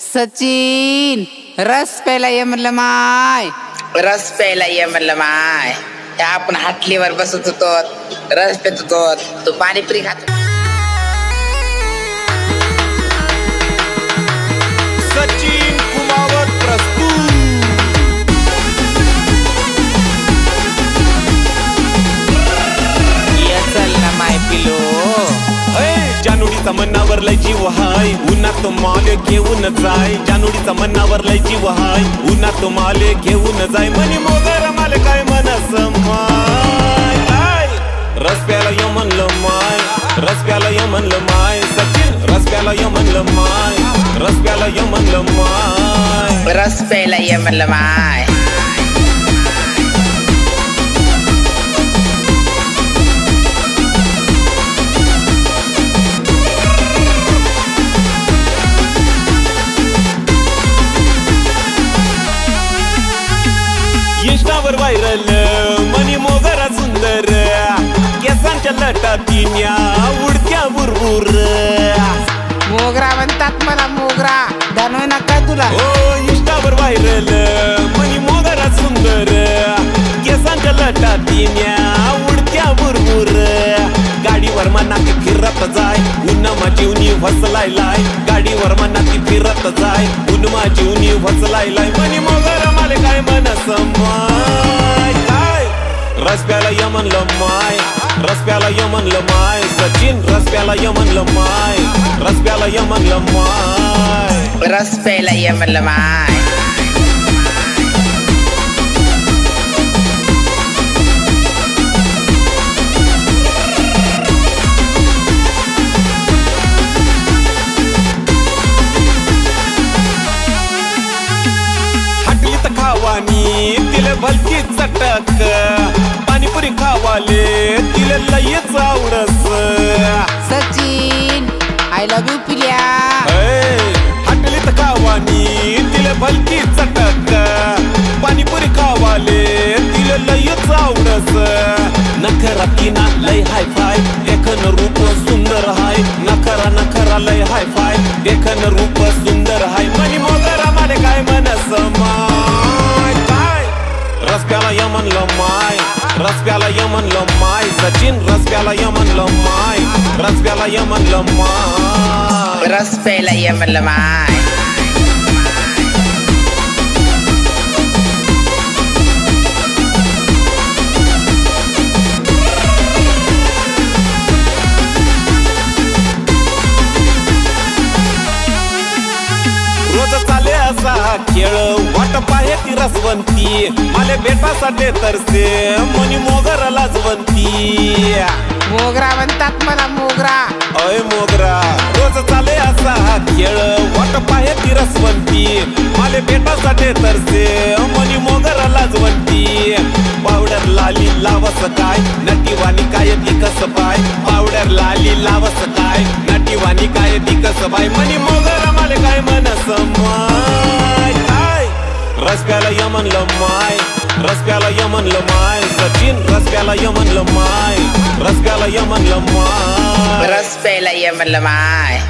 सचिन रस प्यायला ये म्हणलं माय. रस प्यायला ये म्हणलं माय. आपण हाटलीवर बसत होतो, रस पेत होतो, तू पाणीपुरी खात. सचिन कुमावत प्रस्तुत. ये चल ना माय पिलो. जानोडीचा मनावर लय जीव हाय, उन्हात माल घेऊन जाय. जानोडीचा मनावर लय जीव हाय, उन्हात माल घेऊन जाय. मनी मोगर माल काय मनस माय. रस प्याला य म्हणलं माय, रस प्याला य म्हणलं माय. सचिन रस प्याला य म्हणलं माय, रस प्याला य म्हणलं माय. रस प्यायला ये म्हणलं माय. इंस्टावर व्हायरल मनी मोगरा सुंदर, केसांच्या लटातीन्या उडत्या बुरबुर. मोगरा म्हणतात मला मोगरा, जाणवय ना काय तुला. ओ इंस्टावर व्हायरल मनी मोगरा सुंदर, केसांच्या लटातीन्या उडत्या बुरबुर. गाडीवर मनाती फिरत जाय, उन्हा जीवनी वसलायलाय. गाडीवर मनाती फिरत जाय, उन्हा जीवनी वसलायलाय. मनी मोगरा माले काय मनस माय. काय रस प्याला य म्हणलं माय, रस प्याला य म्हणलं माय. सचिन रस प्याला य म्हणलं माय, रस प्याला य म्हणलं माय. रस प्यायला ये म्हणलं माय. खावानी तिले भलती चटक, पाणीपुरी खावाले तिले लयच आवडस. सचिन आय लव्ह यू पिल्या. हटलीत खावानी तिले भलती चटक, पाणीपुरी खावाले तिले लयच आवडस. नखरा तिना लय हाय फाय, देखन रूप सुंदर हाय. नखरा नखरा लय हाय फाय, देखन रूप सुंदर हाय. मनी मोगरा माले काय मनस माय. काय रस प्याला य म्हणलं माय, रस प्याला य म्हणलं माय. सचिन रस प्याला य म्हणलं माय, रस प्याला य म्हणलं माय. रस प्यायला ये म्हणलं माय. रोज चाले असा खेळ, वाट पाहे ती रसवंती. माले भेटासाठी तरसे मनी मोगरा लाजवंती. मोगरा म्हणतात मला मोगरा. अय मोगरा रोज चाले असा खेळ, वाट पाहे ती रसवंती. माले भेटासाठी तरसे मनी मोगरा लाजवंती. पावडर लाली लावस काय, नटीवानी काय दिकस पाय. पावडर लाली लावस काय, नटीवानी काय दिकस पाय. मनी मोगरा माले काय मनस माय. काय रस प्याला य म्हणलं माय, रस प्याला य म्हणलं माय. सचिन रस प्याला य म्हणलं माय, रस प्याला य म्हणलं माय. रस प्यायला ये म्हणलं माय.